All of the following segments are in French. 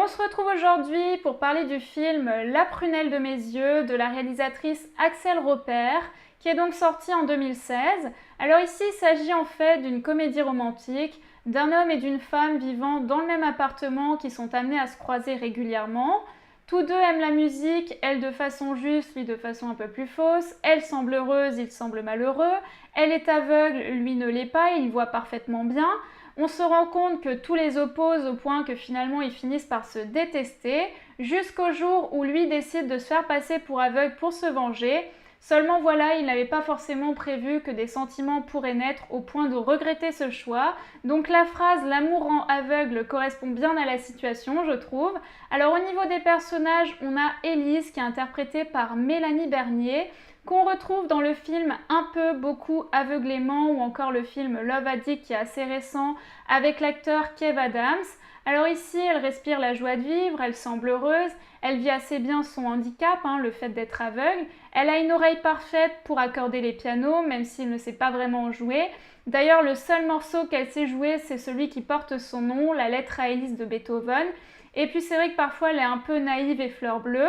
On se retrouve aujourd'hui pour parler du film La prunelle de mes yeux de la réalisatrice Axelle Repère, qui est donc sorti en 2016. Alors ici, il s'agit en fait d'une comédie romantique d'un homme et d'une femme vivant dans le même appartement qui sont amenés à se croiser régulièrement. Tous deux aiment la musique, elle de façon juste, lui de façon un peu plus fausse. Elle semble heureuse, il semble malheureux. Elle est aveugle, lui ne l'est pas, il voit parfaitement bien. On se rend compte que tous les opposent au point que finalement ils finissent par se détester, jusqu'au jour où lui décide de se faire passer pour aveugle pour se venger. Seulement voilà, il n'avait pas forcément prévu que des sentiments pourraient naître au point de regretter ce choix. Donc la phrase « l'amour rend aveugle » correspond bien à la situation, je trouve. Alors au niveau des personnages, on a Élise qui est interprétée par Mélanie Bernier, qu'on retrouve dans le film Un peu, beaucoup, aveuglément, ou encore le film Love Addict qui est assez récent avec l'acteur Kev Adams. Alors ici, elle respire la joie de vivre, elle semble heureuse, elle vit assez bien son handicap, le fait d'être aveugle. Elle a une oreille parfaite pour accorder les pianos, même s'il ne sait pas vraiment en jouer. D'ailleurs, le seul morceau qu'elle sait jouer, c'est celui qui porte son nom, la lettre à Élise de Beethoven. Et puis c'est vrai que parfois, elle est un peu naïve et fleur bleue.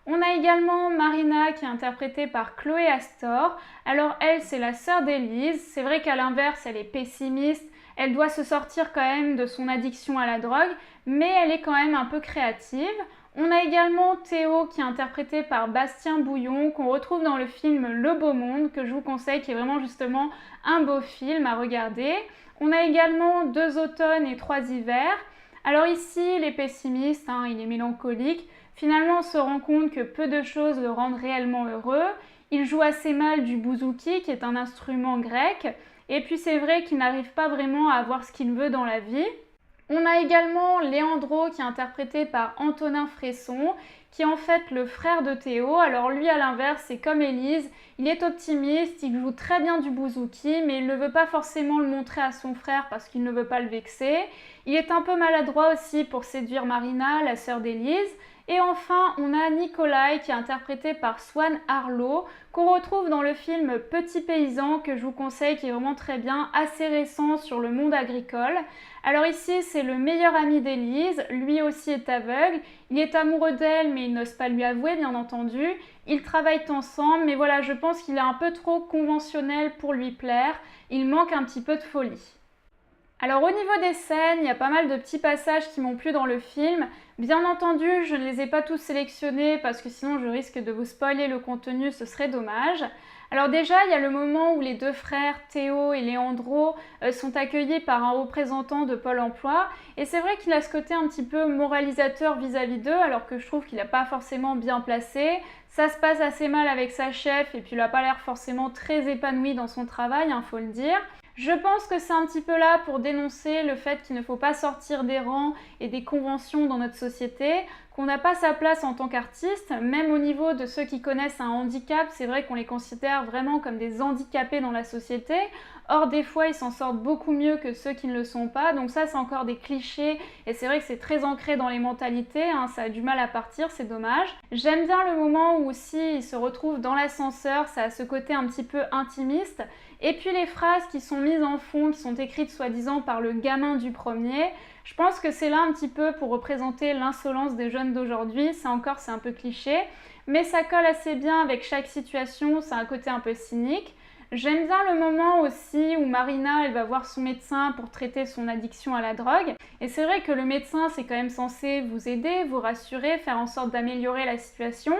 On a également Marina qui est interprétée par Chloé Astor. Alors elle, c'est la sœur d'Élise. C'est vrai qu'à l'inverse, elle est pessimiste. Elle doit se sortir quand même de son addiction à la drogue, mais elle est quand même un peu créative. On a également Théo qui est interprété par Bastien Bouillon, qu'on retrouve dans le film Le Beau Monde, que je vous conseille, qui est vraiment justement un beau film à regarder. On a également Deux automnes et trois hivers. Alors ici, il est pessimiste, il est mélancolique. Finalement, on se rend compte que peu de choses le rendent réellement heureux. Il joue assez mal du bouzouki, qui est un instrument grec. Et puis c'est vrai qu'il n'arrive pas vraiment à avoir ce qu'il veut dans la vie. On a également Léandro qui est interprété par Antonin Fresson, qui est en fait le frère de Théo. Alors lui à l'inverse, c'est comme Élise, il est optimiste, il joue très bien du bouzouki, mais il ne veut pas forcément le montrer à son frère parce qu'il ne veut pas le vexer. Il est un peu maladroit aussi pour séduire Marina, la sœur d'Élise. Et enfin, on a Nikolai qui est interprété par Swan Arlo, qu'on retrouve dans le film Petit paysan, que je vous conseille, qui est vraiment très bien, assez récent sur le monde agricole. Alors ici, c'est le meilleur ami d'Élise, lui aussi est aveugle, il est amoureux d'elle, mais il n'ose pas lui avouer, bien entendu. Ils travaillent ensemble, mais voilà, je pense qu'il est un peu trop conventionnel pour lui plaire, il manque un petit peu de folie. Alors au niveau des scènes, il y a pas mal de petits passages qui m'ont plu dans le film. Bien entendu, je ne les ai pas tous sélectionnés parce que sinon je risque de vous spoiler le contenu, ce serait dommage. Alors déjà, il y a le moment où les deux frères, Théo et Léandro, sont accueillis par un représentant de Pôle emploi. Et c'est vrai qu'il a ce côté un petit peu moralisateur vis-à-vis d'eux, alors que je trouve qu'il n'a pas forcément bien placé. Ça se passe assez mal avec sa chef et puis il n'a pas l'air forcément très épanoui dans son travail, faut le dire. Je pense que c'est un petit peu là pour dénoncer le fait qu'il ne faut pas sortir des rangs et des conventions dans notre société, qu'on n'a pas sa place en tant qu'artiste, même au niveau de ceux qui connaissent un handicap, c'est vrai qu'on les considère vraiment comme des handicapés dans la société. Or, des fois, ils s'en sortent beaucoup mieux que ceux qui ne le sont pas, donc ça, c'est encore des clichés, et c'est vrai que c'est très ancré dans les mentalités, ça a du mal à partir, c'est dommage. J'aime bien le moment où aussi ils se retrouvent dans l'ascenseur, ça a ce côté un petit peu intimiste, et puis les phrases qui sont mises en fond, qui sont écrites soi-disant par le gamin du premier, je pense que c'est là un petit peu pour représenter l'insolence des jeunes d'aujourd'hui, ça encore c'est un peu cliché, mais ça colle assez bien avec chaque situation, c'est un côté un peu cynique. J'aime bien le moment aussi où Marina elle va voir son médecin pour traiter son addiction à la drogue. Et c'est vrai que le médecin c'est quand même censé vous aider, vous rassurer, faire en sorte d'améliorer la situation.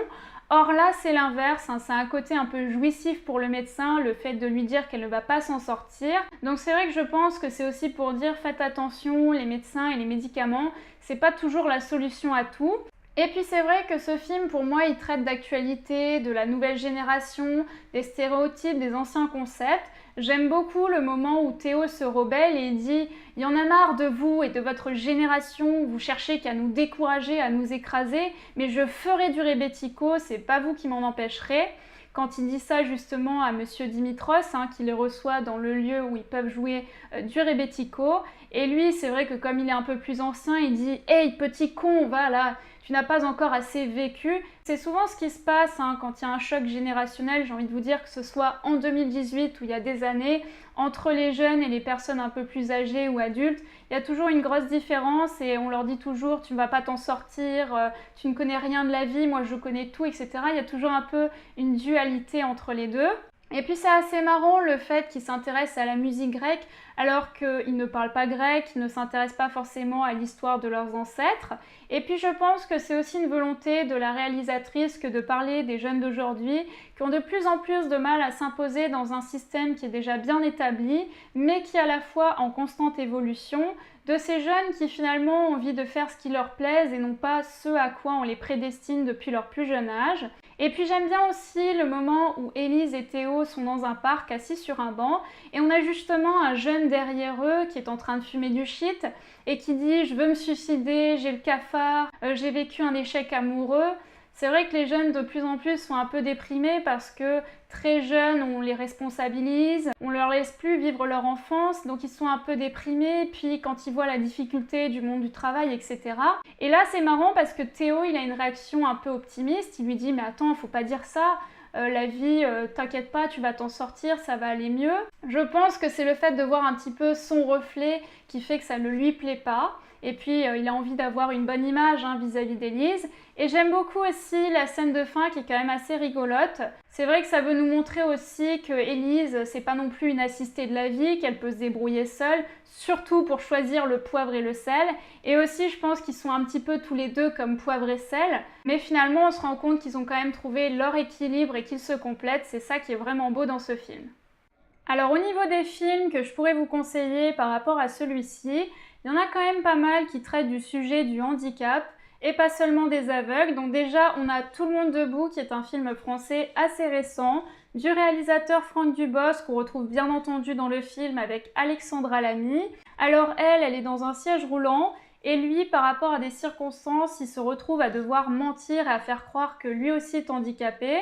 Or là c'est l'inverse, c'est un côté un peu jouissif pour le médecin, le fait de lui dire qu'elle ne va pas s'en sortir. Donc c'est vrai que je pense que c'est aussi pour dire faites attention, les médecins et les médicaments, c'est pas toujours la solution à tout. Et puis c'est vrai que ce film, pour moi, il traite d'actualité, de la nouvelle génération, des stéréotypes, des anciens concepts. J'aime beaucoup le moment où Théo se rebelle et il dit « Il y en a marre de vous et de votre génération, vous cherchez qu'à nous décourager, à nous écraser, mais je ferai du rébético, c'est pas vous qui m'en empêcherez ». Quand il dit ça justement à Monsieur Dimitros, qui les reçoit dans le lieu où ils peuvent jouer du rébético. Et lui, c'est vrai que comme il est un peu plus ancien, il dit « Hey, petit con, va là, tu n'as pas encore assez vécu. C'est souvent ce qui se passe quand il y a un choc générationnel, j'ai envie de vous dire, que ce soit en 2018 ou il y a des années, entre les jeunes et les personnes un peu plus âgées ou adultes, il y a toujours une grosse différence et on leur dit toujours tu ne vas pas t'en sortir, tu ne connais rien de la vie, moi je connais tout, etc. Il y a toujours un peu une dualité entre les deux. Et puis c'est assez marrant le fait qu'ils s'intéressent à la musique grecque alors qu'ils ne parlent pas grec, ils ne s'intéressent pas forcément à l'histoire de leurs ancêtres. Et puis je pense que c'est aussi une volonté de la réalisatrice que de parler des jeunes d'aujourd'hui qui ont de plus en plus de mal à s'imposer dans un système qui est déjà bien établi, mais qui est à la fois en constante évolution, de ces jeunes qui finalement ont envie de faire ce qui leur plaise et non pas ce à quoi on les prédestine depuis leur plus jeune âge. Et puis j'aime bien aussi le moment où Élise et Théo sont dans un parc assis sur un banc et on a justement un jeune derrière eux qui est en train de fumer du shit et qui dit « je veux me suicider, j'ai le cafard, j'ai vécu un échec amoureux ». C'est vrai que les jeunes de plus en plus sont un peu déprimés parce que très jeunes, on les responsabilise, on leur laisse plus vivre leur enfance, donc ils sont un peu déprimés, puis quand ils voient la difficulté du monde du travail, etc. Et là, c'est marrant parce que Théo, il a une réaction un peu optimiste, il lui dit « mais attends, faut pas dire ça ». La vie, t'inquiète pas, tu vas t'en sortir, ça va aller mieux. Je pense que c'est le fait de voir un petit peu son reflet qui fait que ça ne lui plaît pas. Et puis il a envie d'avoir une bonne image vis-à-vis d'Élise. Et j'aime beaucoup aussi la scène de fin qui est quand même assez rigolote. C'est vrai que ça veut nous montrer aussi que Élise, c'est pas non plus une assistée de la vie, qu'elle peut se débrouiller seule, surtout pour choisir le poivre et le sel. Et aussi, je pense qu'ils sont un petit peu tous les deux comme poivre et sel. Mais finalement, on se rend compte qu'ils ont quand même trouvé leur équilibre et qu'ils se complètent. C'est ça qui est vraiment beau dans ce film. Alors au niveau des films que je pourrais vous conseiller par rapport à celui-ci, il y en a quand même pas mal qui traitent du sujet du handicap et pas seulement des aveugles. Donc déjà, on a Tout le monde debout qui est un film français assez récent du réalisateur Franck Dubosc qu'on retrouve bien entendu dans le film avec Alexandra Lamy. Alors elle est dans un siège roulant et lui, par rapport à des circonstances, il se retrouve à devoir mentir et à faire croire que lui aussi est handicapé.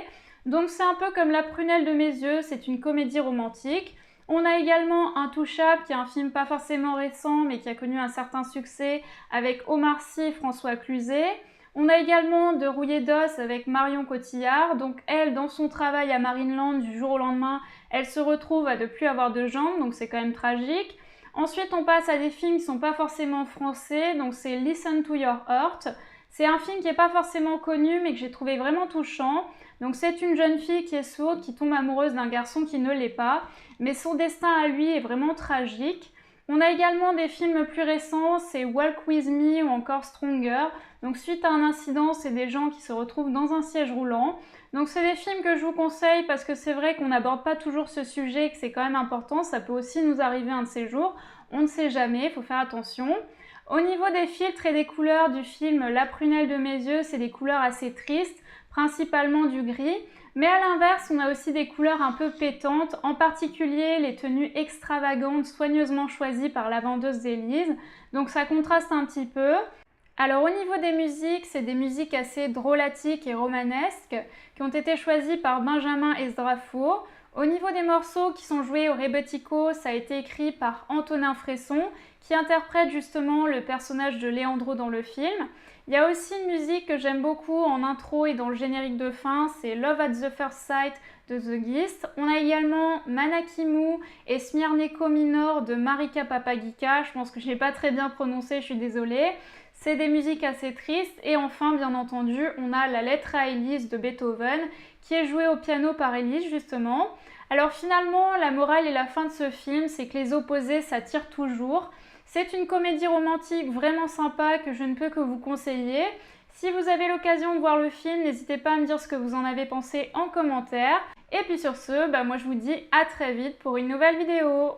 Donc c'est un peu comme La prunelle de mes yeux, c'est une comédie romantique. On a également Intouchable, qui est un film pas forcément récent, mais qui a connu un certain succès avec Omar Sy et François Cluzet. On a également De rouillé d'os avec Marion Cotillard. Donc elle, dans son travail à Marineland, du jour au lendemain, elle se retrouve à ne plus avoir de jambes, donc c'est quand même tragique. Ensuite, on passe à des films qui ne sont pas forcément français, donc c'est Listen to Your Heart. C'est un film qui n'est pas forcément connu, mais que j'ai trouvé vraiment touchant. Donc c'est une jeune fille qui est sourde, qui tombe amoureuse d'un garçon qui ne l'est pas, mais son destin à lui est vraiment tragique. On a également des films plus récents, c'est Walk With Me ou encore Stronger. Donc suite à un incident, c'est des gens qui se retrouvent dans un siège roulant. Donc c'est des films que je vous conseille parce que c'est vrai qu'on n'aborde pas toujours ce sujet et que c'est quand même important. Ça peut aussi nous arriver un de ces jours. On ne sait jamais, il faut faire attention. Au niveau des filtres et des couleurs du film La prunelle de mes yeux, c'est des couleurs assez tristes, principalement du gris. Mais à l'inverse, on a aussi des couleurs un peu pétantes, en particulier les tenues extravagantes soigneusement choisies par la vendeuse d'Élise. Donc ça contraste un petit peu. Alors au niveau des musiques, c'est des musiques assez drôlatiques et romanesques qui ont été choisies par Benjamin Esdrafo. Au niveau des morceaux qui sont joués au Rebetiko, ça a été écrit par Antonin Fresson qui interprète justement le personnage de Léandro dans le film. Il y a aussi une musique que j'aime beaucoup en intro et dans le générique de fin, c'est Love at the First Sight de The Gist. On a également Manakimu et Smirneko Minor de Marika Papagika. Je pense que je n'ai pas très bien prononcé, je suis désolée. C'est des musiques assez tristes. Et enfin, bien entendu, on a La lettre à Élise de Beethoven qui est jouée au piano par Élise justement. Alors finalement, la morale et la fin de ce film, c'est que les opposés s'attirent toujours. C'est une comédie romantique vraiment sympa que je ne peux que vous conseiller. Si vous avez l'occasion de voir le film, n'hésitez pas à me dire ce que vous en avez pensé en commentaire. Et puis sur ce, moi je vous dis à très vite pour une nouvelle vidéo.